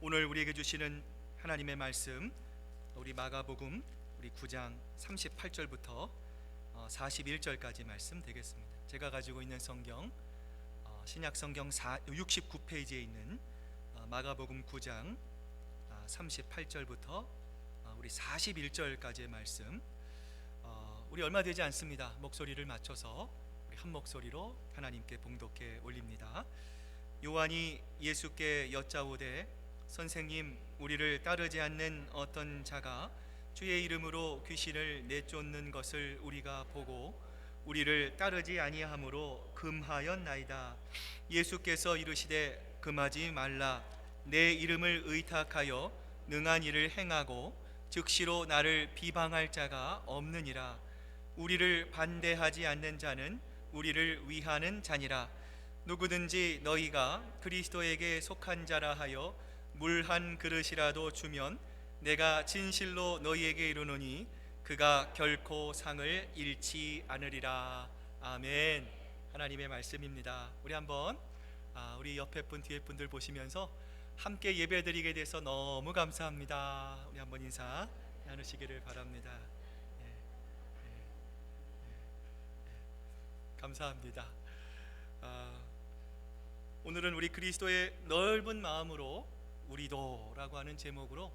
오늘 우리에게 주시는 하나님의 말씀, 우리 마가복음 우리 9장 38절부터 41절까지 말씀 되겠습니다. 제가 가지고 있는 성경 신약 성경 69페이지에 있는 마가복음 9장 38절부터 우리 41절까지의 말씀, 우리 얼마 되지 않습니다. 목소리를 맞춰서 우리 한 목소리로 하나님께 봉독해 올립니다. 요한이 예수께 여짜오되 선생님, 우리를 따르지 않는 어떤 자가 주의 이름으로 귀신을 내쫓는 것을 우리가 보고 우리를 따르지 아니하므로 금하였나이다. 예수께서 이르시되 금하지 말라. 내 이름을 의탁하여 능한 일을 행하고 즉시로 나를 비방할 자가 없느니라. 우리를 반대하지 않는 자는 우리를 위하는 자니라. 누구든지 너희가 그리스도에게 속한 자라 하여 물 한 그릇이라도 주면 내가 진실로 너희에게 이르노니 그가 결코 상을 잃지 않으리라. 아멘. 하나님의 말씀입니다. 우리 한번 우리 옆에 분 뒤에 분들 보시면서 함께 예배드리게 돼서 너무 감사합니다. 우리 한번 인사 나누시기를 바랍니다. 감사합니다. 오늘은 우리 그리스도의 넓은 마음으로 우리도라고 하는 제목으로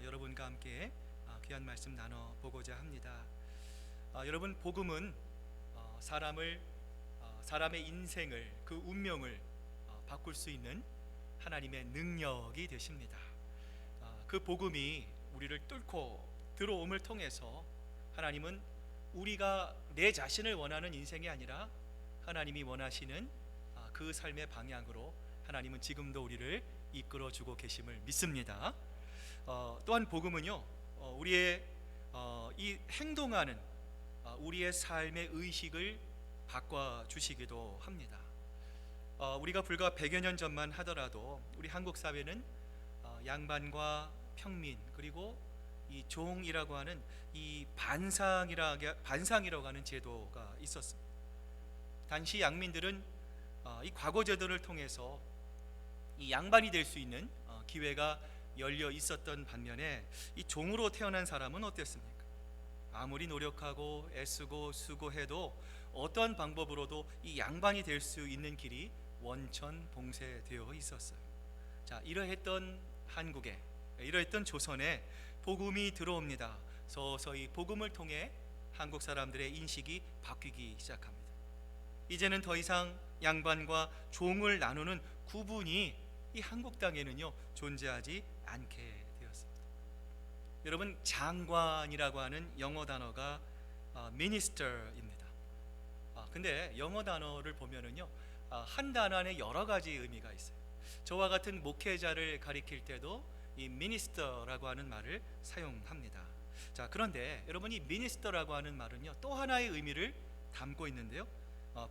여러분과 함께 귀한 말씀 나눠보고자 합니다. 여러분, 복음은 사람의 인생을, 그 운명을 바꿀 수 있는 하나님의 능력이 되십니다. 그 복음이 우리를 뚫고 들어옴을 통해서 하나님은 우리가 내 자신을 원하는 인생이 아니라 하나님이 원하시는 그 삶의 방향으로 하나님은 지금도 우리를 이끌어주고 계심을 믿습니다. 또한 복음은요, 우리의 이 행동하는 우리의 삶의 의식을 바꿔주시기도 합니다. 우리가 불과 100여 년 전만 하더라도 우리 한국 사회는 양반과 평민, 그리고 이 종이라고 하는 이 반상이라고 하는 제도가 있었습니다. 당시 양민들은 이 과거 제도를 통해서 이 양반이 될 수 있는 기회가 열려 있었던 반면에 이 종으로 태어난 사람은 어땠습니까? 아무리 노력하고 애쓰고 수고해도 어떠한 방법으로도 이 양반이 될 수 있는 길이 원천봉쇄되어 있었어요. 자, 이러했던 한국에, 이러했던 조선에 복음이 들어옵니다. 서서히 복음을 통해 한국 사람들의 인식이 바뀌기 시작합니다. 이제는 더 이상 양반과 종을 나누는 구분이 이 한국 땅에는요 존재하지 않게 되었습니다. 여러분, 장관이라고 하는 영어 단어가 minister입니다. 근데 영어 단어를 보면은요 한 단어 안에 여러 가지 의미가 있어요. 저와 같은 목회자를 가리킬 때도 이 minister라고 하는 말을 사용합니다. 자, 그런데 여러분, 이 minister라고 하는 말은요 또 하나의 의미를 담고 있는데요,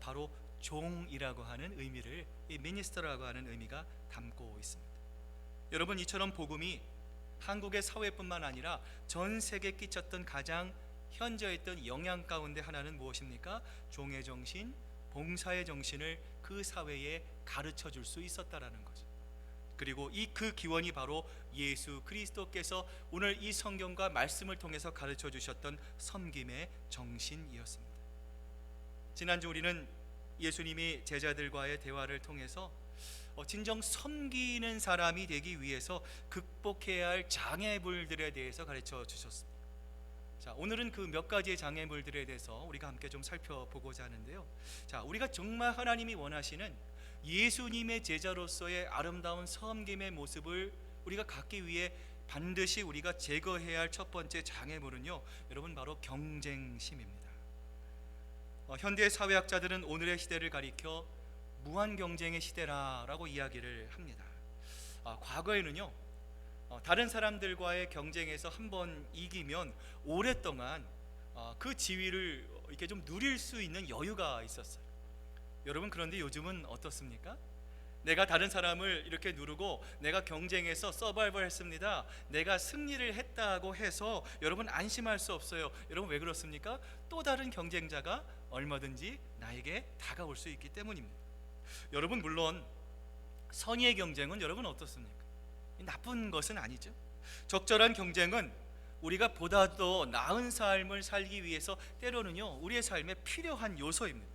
바로 종이라고 하는 의미를 이 minister라고 하는 의미가 담고 있습니다. 여러분, 이처럼 복음이 한국의 사회뿐만 아니라 전 세계에 끼쳤던 가장 현저했던 영향 가운데 하나는 무엇입니까? 종의 정신, 봉사의 정신을 그 사회에 가르쳐 줄 수 있었다라는 거죠. 그리고 그 기원이 바로 예수 그리스도께서 오늘 이 성경과 말씀을 통해서 가르쳐 주셨던 섬김의 정신이었습니다. 지난주 우리는 예수님이 제자들과의 대화를 통해서 진정 섬기는 사람이 되기 위해서 극복해야 할 장애물들에 대해서 가르쳐 주셨습니다. 자, 오늘은 그 몇 가지의 장애물들에 대해서 우리가 함께 좀 살펴보고자 하는데요. 자, 우리가 정말 하나님이 원하시는 예수님의 제자로서의 아름다운 섬김의 모습을 우리가 갖기 위해 반드시 우리가 제거해야 할 첫 번째 장애물은요, 여러분, 바로 경쟁심입니다. 현대 사회학자들은 오늘의 시대를 가리켜 무한 경쟁의 시대라고 이야기를 합니다. 과거에는요 다른 사람들과의 경쟁에서 한번 이기면 오랫동안 그 지위를 이렇게 좀 누릴 수 있는 여유가 있었어요. 여러분, 그런데 요즘은 어떻습니까? 내가 다른 사람을 이렇게 누르고 내가 경쟁해서 서바이벌 했습니다, 내가 승리를 했다고 해서 여러분 안심할 수 없어요. 여러분, 왜 그렇습니까? 또 다른 경쟁자가 얼마든지 나에게 다가올 수 있기 때문입니다. 여러분, 물론 선의의 경쟁은 여러분 어떻습니까? 나쁜 것은 아니죠. 적절한 경쟁은 우리가 보다 더 나은 삶을 살기 위해서 때로는요 우리의 삶에 필요한 요소입니다.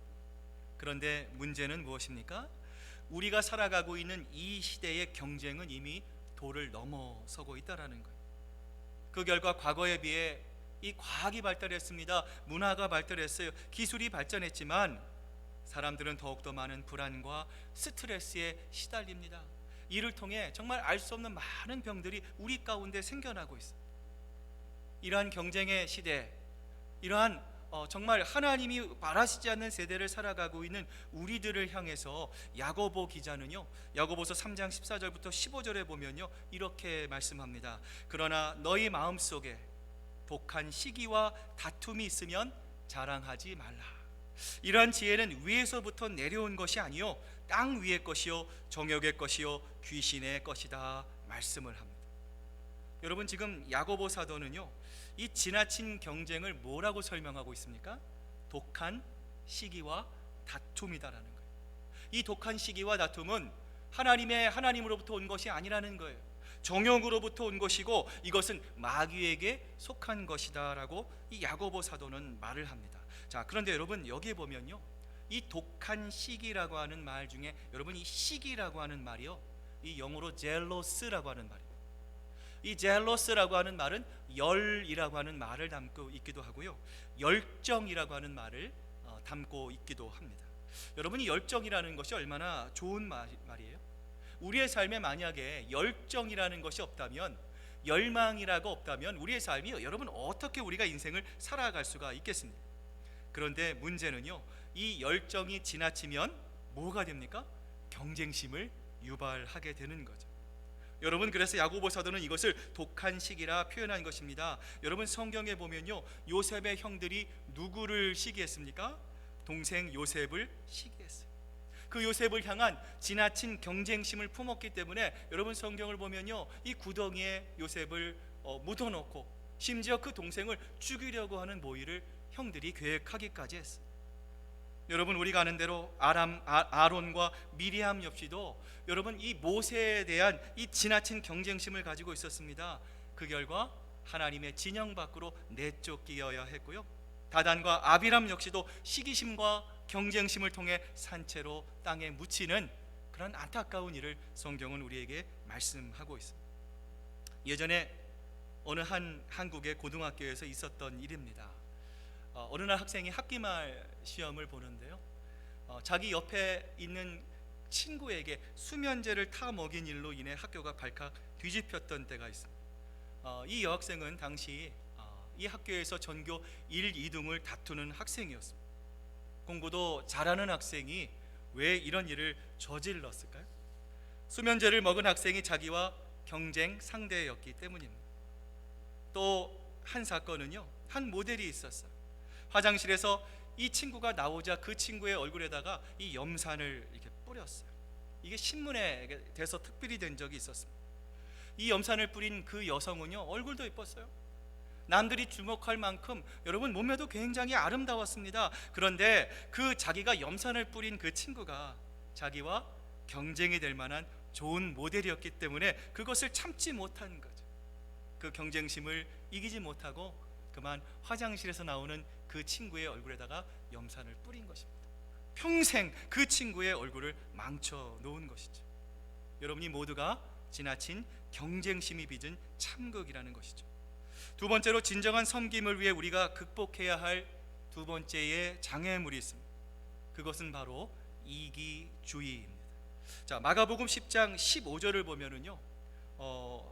그런데 문제는 무엇입니까? 우리가 살아가고 있는 이 시대의 경쟁은 이미 도를 넘어서고 있다라는 거예요. 그 결과 과거에 비해 이 과학이 발달했습니다. 문화가 발달했어요. 기술이 발전했지만 사람들은 더욱더 많은 불안과 스트레스에 시달립니다. 이를 통해 정말 알 수 없는 많은 병들이 우리 가운데 생겨나고 있습니다. 이러한 경쟁의 시대, 이러한 정말 하나님이 바라시지 않는 세대를 살아가고 있는 우리들을 향해서 야고보 기자는요 야고보서 3장 14절부터 15절에 보면요 이렇게 말씀합니다. 그러나 너희 마음속에 독한 시기와 다툼이 있으면 자랑하지 말라. 이러한 지혜는 위에서부터 내려온 것이 아니요 땅 위의 것이요 정욕의 것이요 귀신의 것이다 말씀을 합니다. 여러분, 지금 야고보 사도는요 이 지나친 경쟁을 뭐라고 설명하고 있습니까? 독한 시기와 다툼이다라는 거예요. 이 독한 시기와 다툼은 하나님으로부터 온 것이 아니라는 거예요. 정욕으로부터 온 것이고 이것은 마귀에게 속한 것이다라고 이 야고보 사도는 말을 합니다. 자, 그런데 여러분 여기에 보면요 이 독한 시기라고 하는 말 중에 여러분 이 시기라고 하는 말이요 이 영어로 젤로스라고 하는 말이에요. 이 젤로스라고 하는 말은 열이라고 하는 말을 담고 있기도 하고요 열정이라고 하는 말을 담고 있기도 합니다. 여러분, 이 열정이라는 것이 얼마나 좋은 말이에요. 우리의 삶에 만약에 열정이라는 것이 없다면, 열망이라고 없다면 우리의 삶이 여러분 어떻게 우리가 인생을 살아갈 수가 있겠습니까? 그런데 문제는요 이 열정이 지나치면 뭐가 됩니까? 경쟁심을 유발하게 되는 거죠. 여러분, 그래서 야고보 사도는 이것을 독한 시기라 표현한 것입니다. 여러분, 성경에 보면요 요셉의 형들이 누구를 시기했습니까? 동생 요셉을 시기했어요. 그 요셉을 향한 지나친 경쟁심을 품었기 때문에 여러분 성경을 보면요 이 구덩이에 요셉을 묻어놓고 심지어 그 동생을 죽이려고 하는 모의를 형들이 계획하기까지 했어요. 여러분, 우리가 아는 대로 아론과 미리암 역시도 여러분 이 모세에 대한 이 지나친 경쟁심을 가지고 있었습니다. 그 결과 하나님의 진영 밖으로 내쫓기어야 했고요 다단과 아비람 역시도 시기심과 경쟁심을 통해 산채로 땅에 묻히는 그런 안타까운 일을 성경은 우리에게 말씀하고 있습니다. 예전에 어느 한국의 고등학교에서 있었던 일입니다. 어느 날 학생이 학기말 시험을 보는데요 자기 옆에 있는 친구에게 수면제를 타먹인 일로 인해 학교가 발칵 뒤집혔던 때가 있습니다. 이 여학생은 당시 이 학교에서 전교 1, 2등을 다투는 학생이었습니다. 공부도 잘하는 학생이 왜 이런 일을 저질렀을까요? 수면제를 먹은 학생이 자기와 경쟁 상대였기 때문입니다. 또 한 사건은요 한 모델이 있었어요. 화장실에서 이 친구가 나오자 그 친구의 얼굴에다가 이 염산을 이렇게 뿌렸어요. 이게 신문에 돼서 특별히 된 적이 있었습니다. 이 염산을 뿌린 그 여성은요 얼굴도 예뻤어요. 남들이 주목할 만큼 여러분 몸매도 굉장히 아름다웠습니다. 그런데 그 자기가 염산을 뿌린 그 친구가 자기와 경쟁이 될 만한 좋은 모델이었기 때문에 그것을 참지 못한 거죠. 그 경쟁심을 이기지 못하고 그만 화장실에서 나오는 그 친구의 얼굴에다가 염산을 뿌린 것입니다. 평생 그 친구의 얼굴을 망쳐 놓은 것이죠. 여러분이 모두가 지나친 경쟁심이 빚은 참극이라는 것이죠. 두 번째로 진정한 섬김을 위해 우리가 극복해야 할 두 번째의 장애물이 있습니다. 그것은 바로 이기주의입니다. 자, 마가복음 10장 15절을 보면은요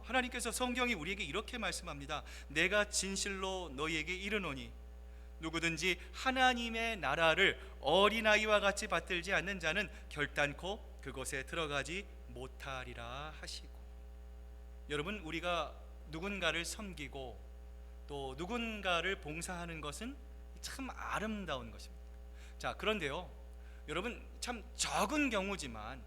하나님께서 성경이 우리에게 이렇게 말씀합니다. 내가 진실로 너희에게 이르노니 누구든지 하나님의 나라를 어린아이와 같이 받들지 않는 자는 결단코 그곳에 들어가지 못하리라 하시고, 여러분, 우리가 누군가를 섬기고 또 누군가를 봉사하는 것은 참 아름다운 것입니다. 자, 그런데요 여러분, 참 적은 경우지만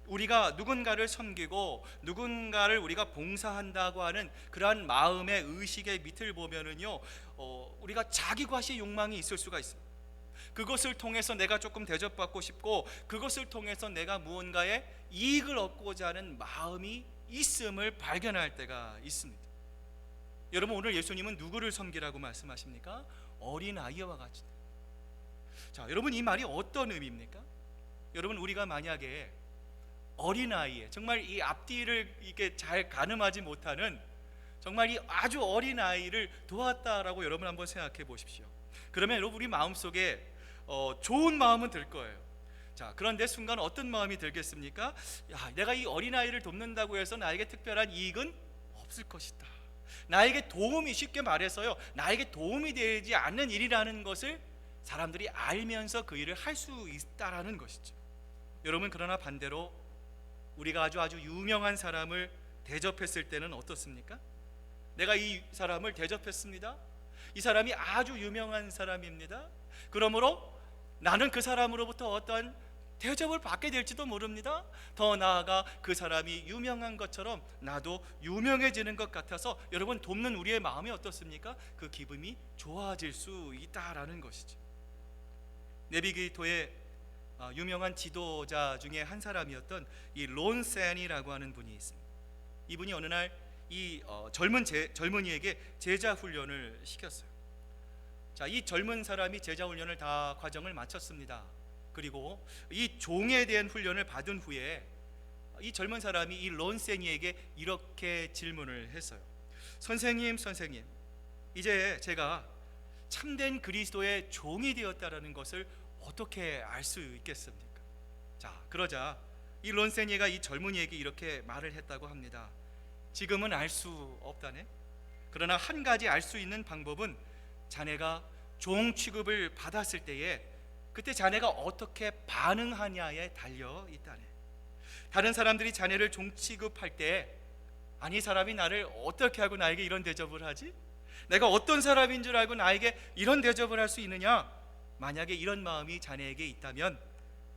우리가 누군가를 섬기고 누군가를 우리가 봉사한다고 하는 그러한 마음의 의식의 밑을 보면은요 우리가 자기과시 욕망이 있을 수가 있습니다. 그것을 통해서 내가 조금 대접받고 싶고 그것을 통해서 내가 무언가의 이익을 얻고자 하는 마음이 있음을 발견할 때가 있습니다. 여러분, 오늘 예수님은 누구를 섬기라고 말씀하십니까? 어린아이와 같이. 자, 여러분, 이 말이 어떤 의미입니까? 여러분, 우리가 만약에 어린아이에 정말 이 앞뒤를 이게 잘 가늠하지 못하는 정말 이 아주 어린아이를 도왔다라고 여러분 한번 생각해 보십시오. 그러면 여러분, 우리 마음속에 좋은 마음은 들 거예요. 자, 그런데 순간 어떤 마음이 들겠습니까? 야, 내가 이 어린아이를 돕는다고 해서 나에게 특별한 이익은 없을 것이다. 나에게 도움이, 쉽게 말해서요, 나에게 도움이 되지 않는 일이라는 것을 사람들이 알면서 그 일을 할 수 있다라는 것이죠. 여러분, 그러나 반대로 우리가 아주 유명한 사람을 대접했을 때는 어떻습니까? 내가 이 사람을 대접했습니다. 이 사람이 아주 유명한 사람입니다. 그러므로 나는 그 사람으로부터 어떠한 대접을 받게 될지도 모릅니다. 더 나아가 그 사람이 유명한 것처럼 나도 유명해지는 것 같아서 여러분, 돕는 우리의 마음이 어떻습니까? 그 기분이 좋아질 수 있다라는 것이죠. 네비기토의 유명한 지도자 중에 한 사람이었던 이 론센이라고 하는 분이 있습니다. 이분이 어느 날 이 젊은이에게 제자 훈련을 시켰어요. 자, 이 젊은 사람이 제자 훈련을 다 과정을 마쳤습니다. 그리고 이 종에 대한 훈련을 받은 후에 이 젊은 사람이 이 론센이에게 이렇게 질문을 했어요. 선생님, 이제 제가 참된 그리스도의 종이 되었다라는 것을 어떻게 알 수 있겠습니까? 자, 그러자 이 론센이가 이 젊은이에게 이렇게 말을 했다고 합니다. 지금은 알 수 없다네. 그러나 한 가지 알 수 있는 방법은 자네가 종 취급을 받았을 때에 그때 자네가 어떻게 반응하냐에 달려 있다네. 다른 사람들이 자네를 종 취급할 때, 아니, 사람이 나를 어떻게 하고 나에게 이런 대접을 하지? 내가 어떤 사람인 줄 알고 나에게 이런 대접을 할 수 있느냐? 만약에 이런 마음이 자네에게 있다면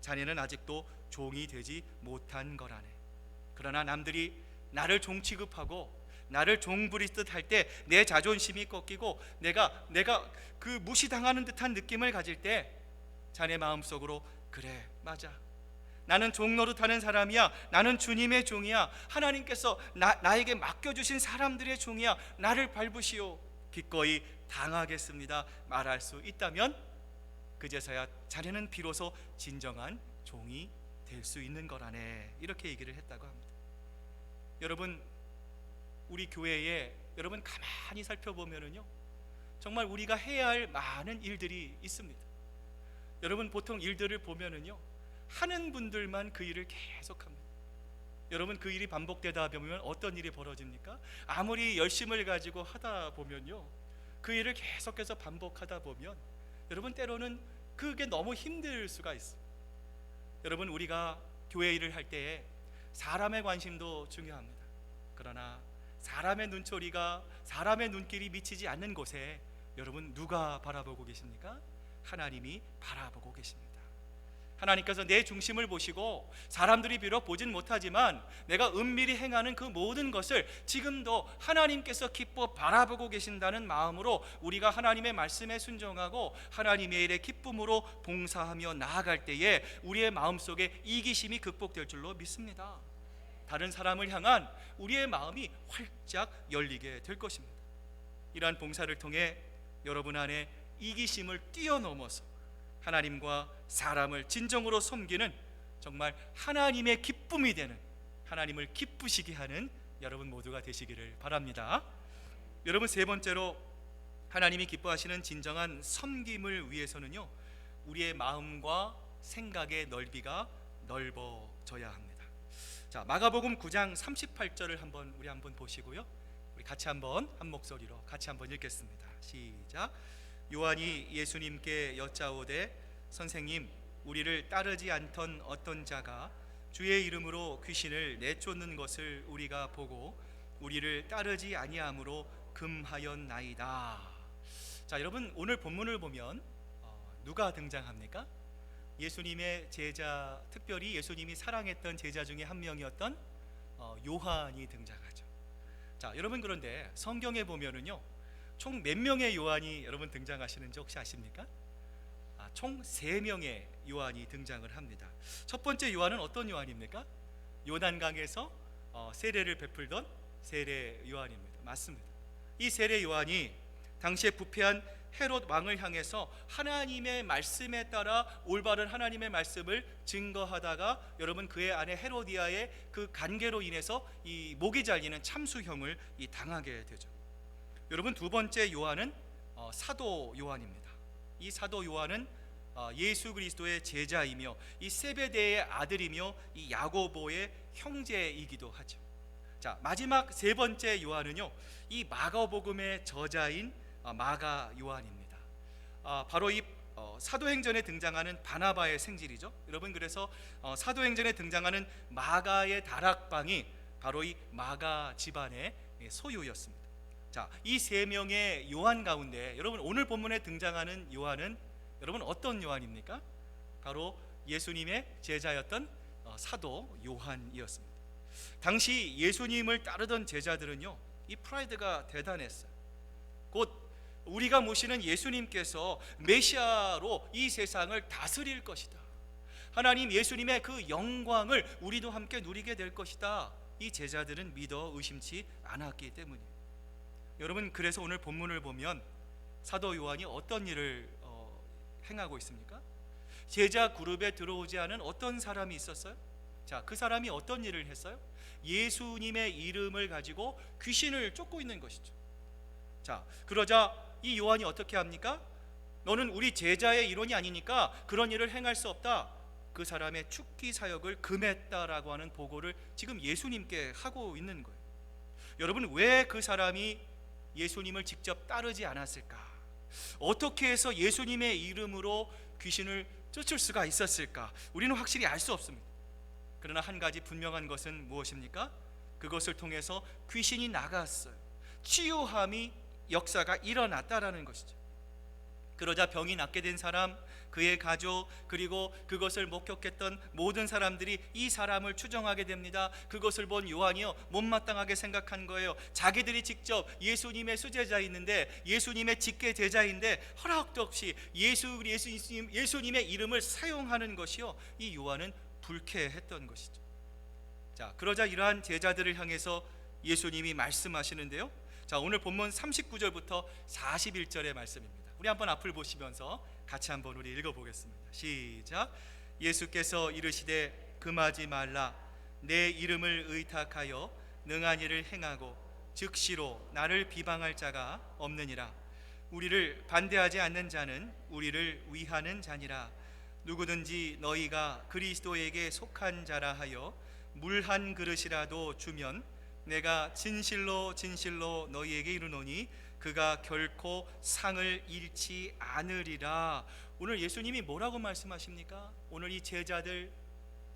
자네는 아직도 종이 되지 못한 거라네. 그러나 남들이 나를 종 취급하고 나를 종 부리듯 할 때 내 자존심이 꺾이고 내가 그 무시당하는 듯한 느낌을 가질 때 자네 마음속으로, 그래, 맞아, 나는 종 노릇하는 사람이야, 나는 주님의 종이야, 하나님께서 나에게 맡겨주신 사람들의 종이야, 나를 밟으시오, 기꺼이 당하겠습니다 말할 수 있다면 그제서야 자네는 비로소 진정한 종이 될 수 있는 거라네. 이렇게 얘기를 했다고 합니다. 여러분, 우리 교회에 여러분 가만히 살펴보면은요, 정말 우리가 해야 할 많은 일들이 있습니다. 여러분, 보통 일들을 보면은요, 하는 분들만 그 일을 계속합니다. 여러분, 그 일이 반복되다 보면 어떤 일이 벌어집니까? 아무리 열심을 가지고 하다 보면요, 그 일을 계속해서 반복하다 보면 여러분, 때로는 그게 너무 힘들 수가 있어요. 여러분, 우리가 교회 일을 할 때에 사람의 관심도 중요합니다. 그러나 사람의 눈초리가, 사람의 눈길이 미치지 않는 곳에 여러분, 누가 바라보고 계십니까? 하나님이 바라보고 계십니다. 하나님께서 내 중심을 보시고 사람들이 비록 보진 못하지만 내가 은밀히 행하는 그 모든 것을 지금도 하나님께서 기뻐 바라보고 계신다는 마음으로 우리가 하나님의 말씀에 순종하고 하나님의 일에 기쁨으로 봉사하며 나아갈 때에 우리의 마음속에 이기심이 극복될 줄로 믿습니다. 다른 사람을 향한 우리의 마음이 활짝 열리게 될 것입니다. 이러한 봉사를 통해 여러분 안에 이기심을 뛰어넘어서 하나님과 사람을 진정으로 섬기는 정말 하나님의 기쁨이 되는, 하나님을 기쁘시게 하는 여러분 모두가 되시기를 바랍니다. 여러분, 세 번째로 하나님이 기뻐하시는 진정한 섬김을 위해서는요, 우리의 마음과 생각의 넓이가 넓어져야 합니다. 자, 마가복음 9장 38절을 우리 한번 보시고요, 우리 같이 한번 한 목소리로 같이 한번 읽겠습니다. 시작. 요한이 예수님께 여짜오되, 선생님, 우리를 따르지 않던 어떤 자가 주의 이름으로 귀신을 내쫓는 것을 우리가 보고 우리를 따르지 아니함으로 금하였나이다. 자, 여러분, 오늘 본문을 보면 누가 등장합니까? 예수님의 제자, 특별히 예수님이 사랑했던 제자 중에 한 명이었던 요한이 등장하죠. 자, 여러분, 그런데 성경에 보면은요, 총 몇 명의 요한이 여러분 등장하시는지 혹시 아십니까? 총 3명의 요한이 등장을 합니다. 첫 번째 요한은 어떤 요한입니까? 요단강에서 세례를 베풀던 세례 요한입니다. 맞습니다. 이 세례 요한이 당시에 부패한 헤롯 왕을 향해서 하나님의 말씀에 따라 올바른 하나님의 말씀을 증거하다가 여러분 그의 아내 헤로디아의 그 간계로 인해서 이 목이 잘리는 참수형을 당하게 되죠. 여러분 두 번째 요한은 사도 요한입니다. 이 사도 요한은 예수 그리스도의 제자이며 이 세베대의 아들이며 이 야고보의 형제이기도 하죠. 자, 마지막 세 번째 요한은요, 이 마가복음의 저자인 마가 요한입니다. 바로 이 사도행전에 등장하는 바나바의 생질이죠. 여러분 그래서 사도행전에 등장하는 마가의 다락방이 바로 이 마가 집안의 소유였습니다. 자, 이 3명의 요한 가운데 여러분 오늘 본문에 등장하는 요한은 여러분 어떤 요한입니까? 바로 예수님의 제자였던 사도 요한이었습니다. 당시 예수님을 따르던 제자들은요, 이 프라이드가 대단했어요. 곧 우리가 모시는 예수님께서 메시아로 이 세상을 다스릴 것이다. 하나님 예수님의 그 영광을 우리도 함께 누리게 될 것이다. 이 제자들은 믿어 의심치 않았기 때문이에요. 여러분 그래서 오늘 본문을 보면 사도 요한이 어떤 일을 행하고 있습니까? 제자 그룹에 들어오지 않은 어떤 사람이 있었어요? 자, 그 사람이 어떤 일을 했어요? 예수님의 이름을 가지고 귀신을 쫓고 있는 것이죠. 자, 그러자 이 요한이 어떻게 합니까? 너는 우리 제자의 일원이 아니니까 그런 일을 행할 수 없다. 그 사람의 축기 사역을 금했다라고 하는 보고를 지금 예수님께 하고 있는 거예요. 여러분 왜 그 사람이 예수님을 직접 따르지 않았을까? 어떻게 해서 예수님의 이름으로 귀신을 쫓을 수가 있었을까? 우리는 확실히 알 수 없습니다. 그러나 한 가지 분명한 것은 무엇입니까? 그것을 통해서 귀신이 나갔어요. 치유함이 역사가 일어났다라는 것이죠. 그러자 병이 낫게 된 사람, 그의 가족, 그리고 그것을 목격했던 모든 사람들이 이 사람을 추정하게 됩니다. 그것을 본 요한이요, 못마땅하게 생각한 거예요. 자기들이 직접 예수님의 수제자인데, 예수님의 직계 제자인데 허락도 없이 예수님의 이름을 사용하는 것이요, 이 요한은 불쾌했던 것이죠. 자, 그러자 이러한 제자들을 향해서 예수님이 말씀하시는데요. 자, 오늘 본문 39절부터 41절의 말씀입니다. 우리 한번 앞을 보시면서 같이 한번 우리 읽어보겠습니다. 시작. 예수께서 이르시되 금하지 말라. 내 이름을 의탁하여 능한 일을 행하고 즉시로 나를 비방할 자가 없느니라. 우리를 반대하지 않는 자는 우리를 위하는 자니라. 누구든지 너희가 그리스도에게 속한 자라 하여 물 한 그릇이라도 주면 내가 진실로 진실로 너희에게 이르노니 그가 결코 상을 잃지 않으리라. 오늘 예수님이 뭐라고 말씀하십니까? 오늘 이 제자들,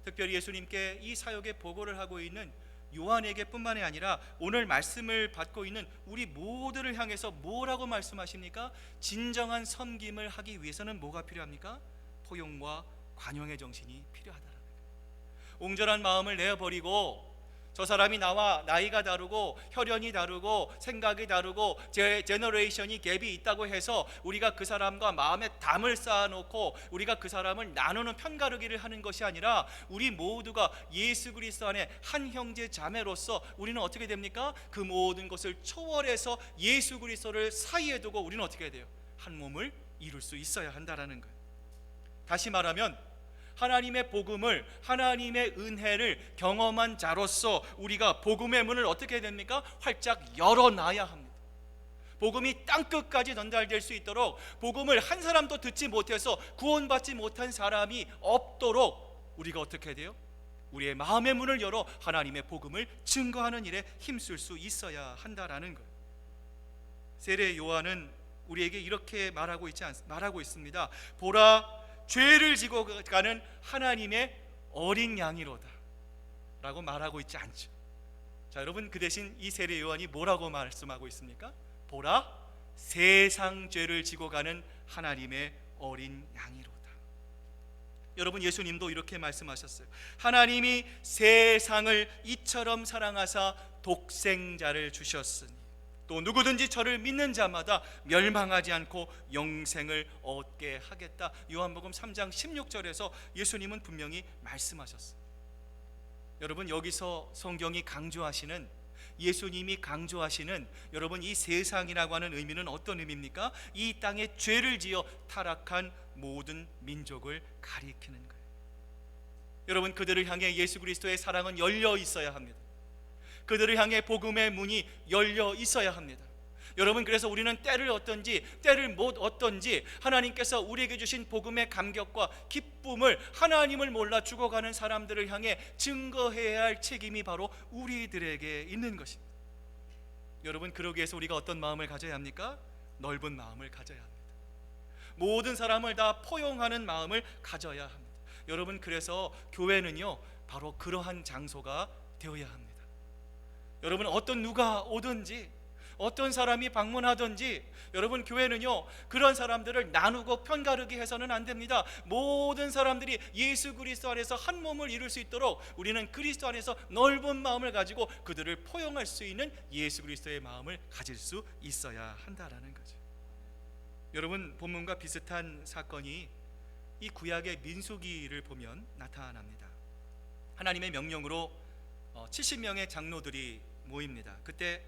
특별히 예수님께 이 사역의 보고를 하고 있는 요한에게 뿐만이 아니라 오늘 말씀을 받고 있는 우리 모두를 향해서 뭐라고 말씀하십니까? 진정한 섬김을 하기 위해서는 뭐가 필요합니까? 포용과 관용의 정신이 필요하다라는 거예요. 옹졸한 마음을 내어버리고, 저 사람이 나와 나이가 다르고 혈연이 다르고 생각이 다르고 제너레이션이 갭이 있다고 해서 우리가 그 사람과 마음에 담을 쌓아놓고 우리가 그 사람을 나누는 편가르기를 하는 것이 아니라 우리 모두가 예수 그리스도 안에 한 형제 자매로서 우리는 어떻게 됩니까? 그 모든 것을 초월해서 예수 그리스도를 사이에 두고 우리는 어떻게 해야 돼요? 한 몸을 이룰 수 있어야 한다라는 거예요. 다시 말하면 하나님의 복음을, 하나님의 은혜를 경험한 자로서 우리가 복음의 문을 어떻게 해야 됩니까? 활짝 열어놔야 합니다. 복음이 땅끝까지 전달될 수 있도록, 복음을 한 사람도 듣지 못해서 구원받지 못한 사람이 없도록 우리가 어떻게 해야 돼요? 우리의 마음의 문을 열어 하나님의 복음을 증거하는 일에 힘쓸 수 있어야 한다라는 거예요. 세례 요한은 우리에게 이렇게 말하고 있습니다. 보라, 죄를 지고 가는 하나님의 어린 양이로다 라고 말하고 있지 않죠. 자, 여러분 그 대신 이 세례 요한이 뭐라고 말씀하고 있습니까? 보라, 세상 죄를 지고 가는 하나님의 어린 양이로다. 여러분 예수님도 이렇게 말씀하셨어요. 하나님이 세상을 이처럼 사랑하사 독생자를 주셨으니. 또 누구든지 저를 믿는 자마다 멸망하지 않고 영생을 얻게 하겠다. 요한복음 3장 16절에서 예수님은 분명히 말씀하셨어요. 여러분, 여기서 성경이 강조하시는, 예수님이 강조하시는 여러분 이 세상이라고 하는 의미는 어떤 의미입니까? 이 땅에 죄를 지어 타락한 모든 민족을 가리키는 거예요. 여러분, 그들을 향해 예수 그리스도의 사랑은 열려 있어야 합니다. 그들을 향해 복음의 문이 열려 있어야 합니다. 여러분, 그래서 우리는 때를 얻든지 때를 못 얻든지 하나님께서 우리에게 주신 복음의 감격과 기쁨을, 하나님을 몰라 죽어가는 사람들을 향해 증거해야 할 책임이 바로 우리들에게 있는 것입니다. 여러분, 그러기 위해서 우리가 어떤 마음을 가져야 합니까? 넓은 마음을 가져야 합니다. 모든 사람을 다 포용하는 마음을 가져야 합니다. 여러분, 그래서 교회는요 바로 그러한 장소가 되어야 합니다. 여러분, 어떤 누가 오든지 어떤 사람이 방문하든지 여러분, 교회는요 그런 사람들을 나누고 편가르기 해서는 안 됩니다. 모든 사람들이 예수 그리스도 안에서 한 몸을 이룰 수 있도록 우리는 그리스도 안에서 넓은 마음을 가지고 그들을 포용할 수 있는 예수 그리스도의 마음을 가질 수 있어야 한다라는 거죠. 여러분, 본문과 비슷한 사건이 이 구약의 민수기를 보면 나타납니다. 하나님의 명령으로 70명의 장로들이 모입니다. 그때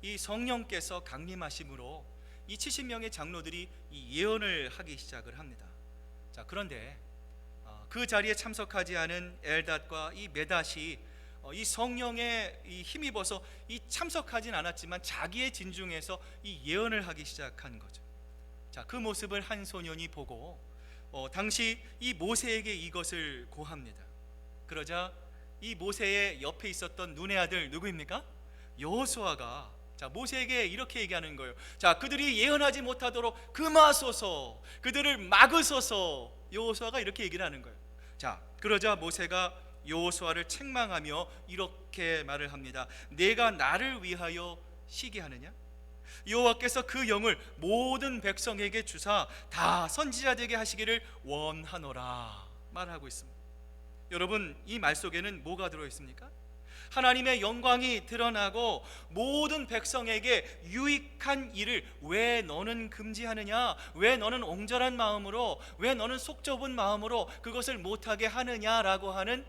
이 성령께서 강림하심으로 이 70명의 장로들이 이 예언을 하기 시작을 합니다. 자, 그런데 그 자리에 참석하지 않은 엘닷과 이 메닷이 이 성령에 힘입어서 이 참석하진 않았지만 자기의 진중에서 이 예언을 하기 시작한 거죠. 자, 그 모습을 한 소년이 보고 당시 이 모세에게 이것을 고합니다. 그러자 이 모세의 옆에 있었던 눈의 아들 누구입니까? 여호수아가 모세에게 이렇게 얘기하는 거예요. 자, 그들이 예언하지 못하도록 금하소서, 그들을 막으소서. 여호수아가 이렇게 얘기를 하는 거예요. 자, 그러자 모세가 여호수아를 책망하며 이렇게 말을 합니다. 내가 나를 위하여 시기하느냐? 여호와께서 그 영을 모든 백성에게 주사 다 선지자 되게 하시기를 원하노라 말하고 있습니다. 여러분, 이 말 속에는 뭐가 들어있습니까? 하나님의 영광이 드러나고 모든 백성에게 유익한 일을 왜 너는 금지하느냐? 왜 너는 옹졸한 마음으로, 왜 너는 속 좁은 마음으로 그것을 못하게 하느냐라고 하는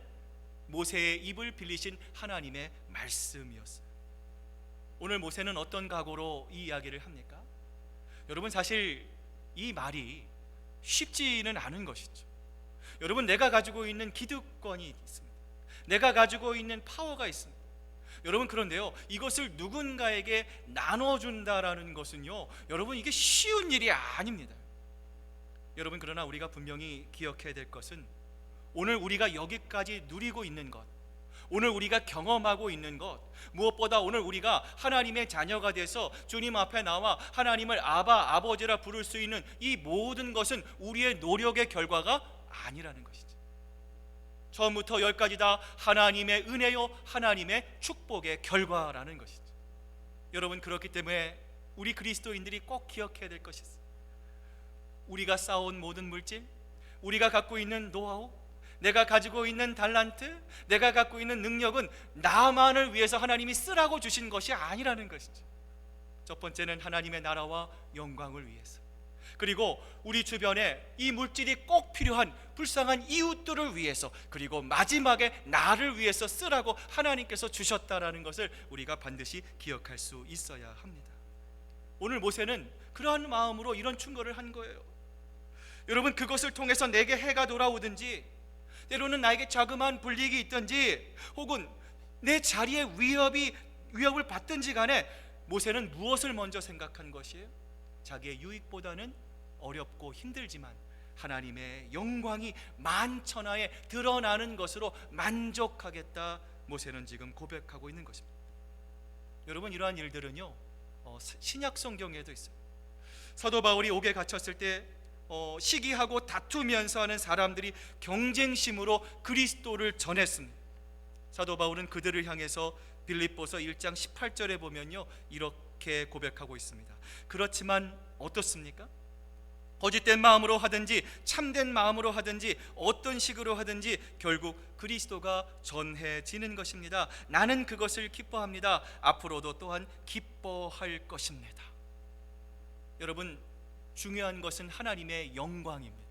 모세의 입을 빌리신 하나님의 말씀이었어요. 오늘 모세는 어떤 각오로 이 이야기를 합니까? 여러분, 사실 이 말이 쉽지는 않은 것이죠. 여러분, 내가 가지고 있는 기득권이 있습니다. 내가 가지고 있는 파워가 있습니다. 여러분, 그런데요 이것을 누군가에게 나눠준다라는 것은요 여러분 이게 쉬운 일이 아닙니다. 여러분, 그러나 우리가 분명히 기억해야 될 것은 오늘 우리가 여기까지 누리고 있는 것, 오늘 우리가 경험하고 있는 것, 무엇보다 오늘 우리가 하나님의 자녀가 돼서 주님 앞에 나와 하나님을 아바, 아버지라 부를 수 있는 이 모든 것은 우리의 노력의 결과가 아니라는 것이죠. 처음부터 열까지 다 하나님의 은혜요, 하나님의 축복의 결과라는 것이죠. 여러분, 그렇기 때문에 우리 그리스도인들이 꼭 기억해야 될 것이 있어요. 우리가 쌓아온 모든 물질, 우리가 갖고 있는 노하우, 내가 가지고 있는 달란트, 내가 갖고 있는 능력은 나만을 위해서 하나님이 쓰라고 주신 것이 아니라는 것이죠. 첫 번째는 하나님의 나라와 영광을 위해서, 그리고 우리 주변에 이 물질이 꼭 필요한 불쌍한 이웃들을 위해서, 그리고 마지막에 나를 위해서 쓰라고 하나님께서 주셨다라는 것을 우리가 반드시 기억할 수 있어야 합니다. 오늘 모세는 그러한 마음으로 이런 충고를 한 거예요. 여러분, 그것을 통해서 내게 해가 돌아오든지, 때로는 나에게 자그마한 불이익이 있든지, 혹은 내 자리에 위협을 받든지 간에 모세는 무엇을 먼저 생각한 것이에요? 자기의 유익보다는 어렵고 힘들지만 하나님의 영광이 만천하에 드러나는 것으로 만족하겠다, 모세는 지금 고백하고 있는 것입니다. 여러분, 이러한 일들은요 신약 성경에도 있어요. 사도 바울이 옥에 갇혔을 때 시기하고 다투면서 하는 사람들이 경쟁심으로 그리스도를 전했습니다. 사도 바울은 그들을 향해서 빌립보서 1장 18절에 보면요 이렇게 고백하고 있습니다. 그렇지만 어떻습니까? 거짓된 마음으로 하든지 참된 마음으로 하든지 어떤 식으로 하든지 결국 그리스도가 전해지는 것입니다. 나는 그것을 기뻐합니다. 앞으로도 또한 기뻐할 것입니다. 여러분, 중요한 것은 하나님의 영광입니다.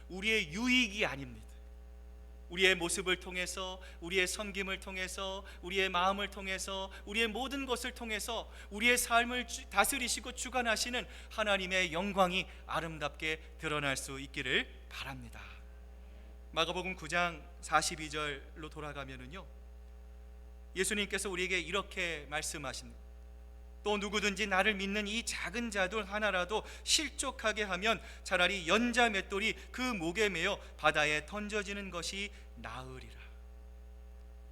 우리의 유익이 아닙니다. 우리의 모습을 통해서, 우리의 섬김을 통해서, 우리의 마음을 통해서, 우리의 모든 것을 통해서 우리의 삶을 다스리시고 주관하시는 하나님의 영광이 아름답게 드러날 수 있기를 바랍니다. 마가복음 9장 42절로 돌아가면은요, 예수님께서 우리에게 이렇게 말씀하십니다. 또 누구든지 나를 믿는 이 작은 자들 하나라도 실족하게 하면 차라리 연자 맷돌이 그 목에 매어 바다에 던져지는 것이 나으리라.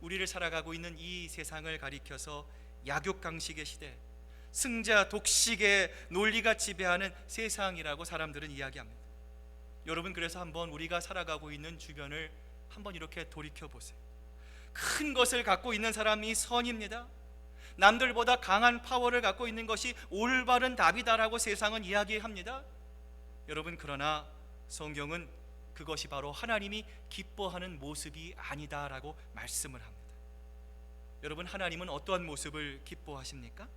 우리를 살아가고 있는 이 세상을 가리켜서 약육강식의 시대, 승자 독식의 논리가 지배하는 세상이라고 사람들은 이야기합니다. 여러분, 그래서 한번 우리가 살아가고 있는 주변을 한번 이렇게 돌이켜 보세요. 큰 것을 갖고 있는 사람이 선입니다. 남들보다 강한 파워를 갖고 있는 것이 올바른 답이다라고 세상은 이야기합니다. 여러분, 그러나 성경은 그것이 바로 하나님이 기뻐하는 모습이 아니다라고 말씀을 합니다. 여러분, 하나님은 어떠한 모습을 기뻐하십니까?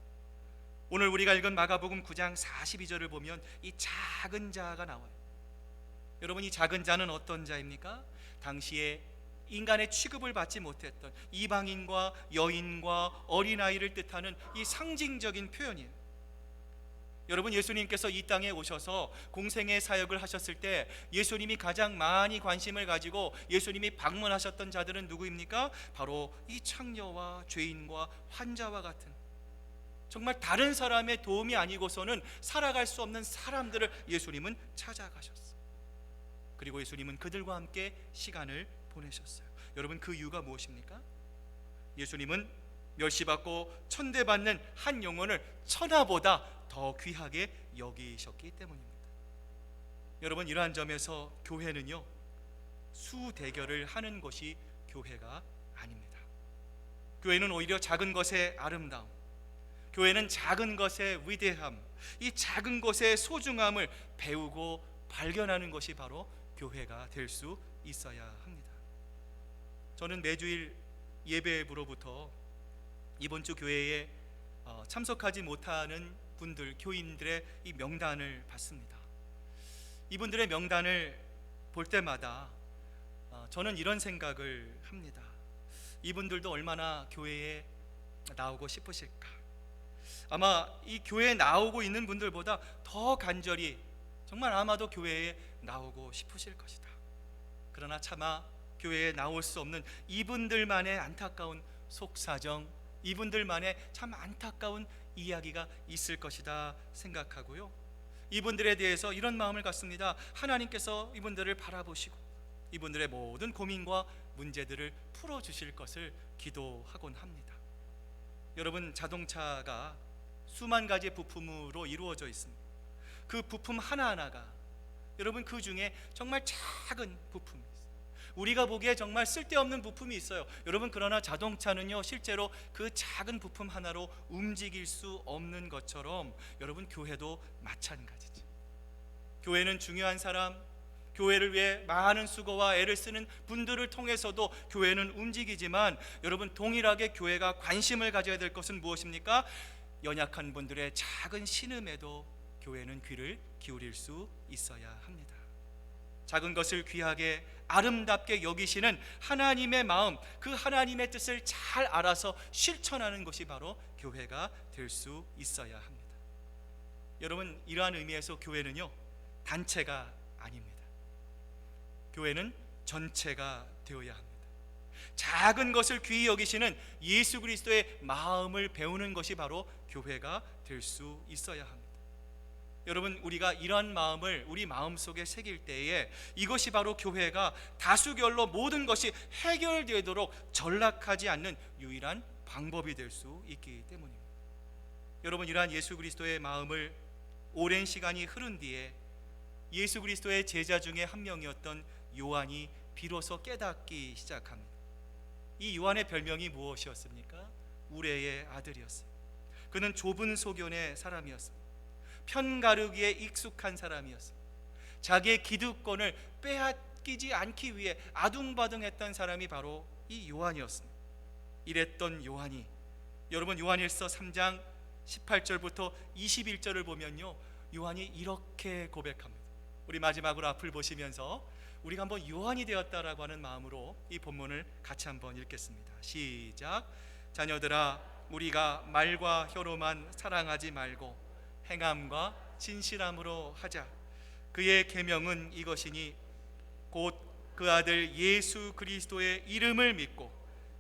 오늘 우리가 읽은 마가복음 9장 42절을 보면 이 작은 자가 나와요. 여러분, 이 작은 자는 어떤 자입니까? 당시에 인간의 취급을 받지 못했던 이방인과 여인과 어린아이를 뜻하는 이 상징적인 표현이에요. 여러분, 예수님께서 이 땅에 오셔서 공생의 사역을 하셨을 때 예수님이 가장 많이 관심을 가지고 예수님이 방문하셨던 자들은 누구입니까? 바로 이 창녀와 죄인과 환자와 같은, 정말 다른 사람의 도움이 아니고서는 살아갈 수 없는 사람들을 예수님은 찾아가셨어요. 그리고 예수님은 그들과 함께 시간을 보내셨어요. 여러분, 그 이유가 무엇입니까? 예수님은 멸시받고 천대받는 한 영혼을 천하보다 더 귀하게 여기셨기 때문입니다. 여러분, 이러한 점에서 교회는요, 수대결을 하는 것이 교회가 아닙니다. 교회는 오히려 작은 것의 아름다움, 교회는 작은 것의 위대함, 이 작은 것의 소중함을 배우고 발견하는 것이 바로 교회가 될 수 있어야 합니다. 저는 매주일 예배부로부터 이번 주 교회에 참석하지 못하는 분들, 교인들의 이 명단을 받습니다. 이분들의 명단을 볼 때마다 저는 이런 생각을 합니다. 이분들도 얼마나 교회에 나오고 싶으실까? 아마 이 교회에 나오고 있는 분들보다 더 간절히, 정말 아마도 교회에 나오고 싶으실 것이다. 그러나 차마 교회에 나올 수 없는 이분들만의 안타까운 속사정, 이분들만의 참 안타까운 이야기가 있을 것이다 생각하고요, 이분들에 대해서 이런 마음을 갖습니다. 하나님께서 이분들을 바라보시고 이분들의 모든 고민과 문제들을 풀어주실 것을 기도하곤 합니다. 여러분, 자동차가 수만 가지 부품으로 이루어져 있습니다. 그 부품 하나하나가, 여러분, 그 중에 정말 작은 부품이 있어요. 우리가 보기에 정말 쓸데없는 부품이 있어요. 여러분, 그러나 자동차는요, 실제로 그 작은 부품 하나로 움직일 수 없는 것처럼 여러분, 교회도 마찬가지죠. 교회는 중요한 사람, 교회를 위해 많은 수고와 애를 쓰는 분들을 통해서도 교회는 움직이지만, 여러분, 동일하게 교회가 관심을 가져야 될 것은 무엇입니까? 연약한 분들의 작은 신음에도 교회는 귀를 기울일 수 있어야 합니다. 작은 것을 귀하게 아름답게 여기시는 하나님의 마음, 그 하나님의 뜻을 잘 알아서 실천하는 것이 바로 교회가 될 수 있어야 합니다. 여러분, 이러한 의미에서 교회는요, 단체가 아닙니다. 교회는 전체가 되어야 합니다. 작은 것을 귀히 여기시는 예수 그리스도의 마음을 배우는 것이 바로 교회가 될 수 있어야 합니다. 여러분, 우리가 이러한 마음을 우리 마음속에 새길 때에 이것이 바로 교회가 다수결로 모든 것이 해결되도록 전락하지 않는 유일한 방법이 될 수 있기 때문입니다. 여러분, 이러한 예수 그리스도의 마음을 오랜 시간이 흐른 뒤에 예수 그리스도의 제자 중에 한 명이었던 요한이 비로소 깨닫기 시작합니다. 이 요한의 별명이 무엇이었습니까? 우레의 아들이었어요. 그는 좁은 소견의 사람이었습니다. 편가르기에 익숙한 사람이었습니다. 자기의 기득권을 빼앗기지 않기 위해 아둥바둥했던 사람이 바로 이 요한이었습니다. 이랬던 요한이, 여러분 요한일서 3장 18절부터 21절을 보면요, 요한이 이렇게 고백합니다. 우리 마지막으로 앞을 보시면서 우리가 한번 요한이 되었다라고 하는 마음으로 이 본문을 같이 한번 읽겠습니다. 시작. 자녀들아, 우리가 말과 혀로만 사랑하지 말고 행함과 진실함으로 하자. 그의 계명은 이것이니 곧 그 아들 예수 그리스도의 이름을 믿고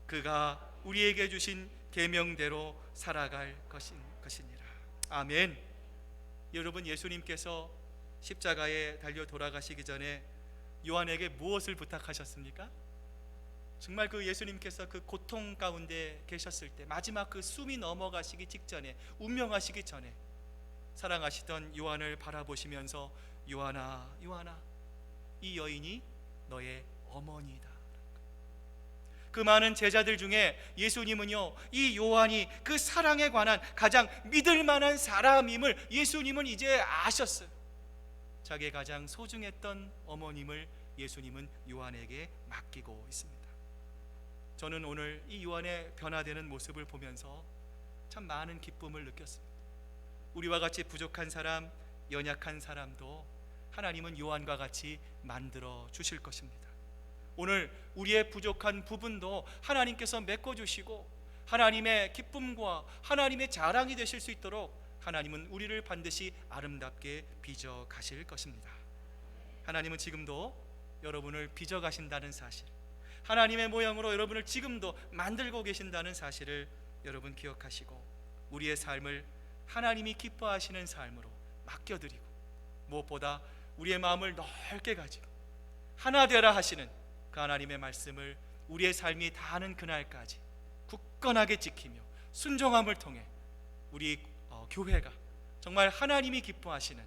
그가 우리에게 주신 계명대로 살아갈 것이니라. 아멘. 여러분, 예수님께서 십자가에 달려 돌아가시기 전에 요한에게 무엇을 부탁하셨습니까? 정말 그 예수님께서 그 고통 가운데 계셨을 때, 마지막 그 숨이 넘어가시기 직전에, 운명하시기 전에 사랑하시던 요한을 바라보시면서 요한아, 요한아, 이 여인이 너의 어머니다. 그 많은 제자들 중에 예수님은요, 이 요한이 그 사랑에 관한 가장 믿을 만한 사람임을 예수님은 이제 아셨어요. 자기의 가장 소중했던 어머님을 예수님은 요한에게 맡기고 있습니다. 저는 오늘 이 요한의 변화되는 모습을 보면서 참 많은 기쁨을 느꼈습니다. 우리와 같이 부족한 사람, 연약한 사람도 하나님은 요한과 같이 만들어 주실 것입니다. 오늘 우리의 부족한 부분도 하나님께서 메꿔주시고 하나님의 기쁨과 하나님의 자랑이 되실 수 있도록 하나님은 우리를 반드시 아름답게 빚어 가실 것입니다. 하나님은 지금도 여러분을 빚어 가신다는 사실, 하나님의 모양으로 여러분을 지금도 만들고 계신다는 사실을 여러분 기억하시고 우리의 삶을 하나님이 기뻐하시는 삶으로 맡겨드리고, 무엇보다 우리의 마음을 넓게 가지고 하나 되라 하시는 그 하나님의 말씀을 우리의 삶이 다하는 그날까지 굳건하게 지키며 순종함을 통해 우리 교회가 정말 하나님이 기뻐하시는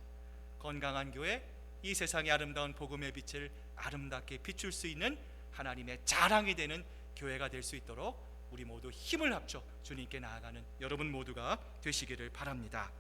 건강한 교회, 이 세상의 아름다운 복음의 빛을 아름답게 비출 수 있는 하나님의 자랑이 되는 교회가 될 수 있도록 우리 모두 힘을 합쳐 주님께 나아가는 여러분 모두가 되시기를 바랍니다.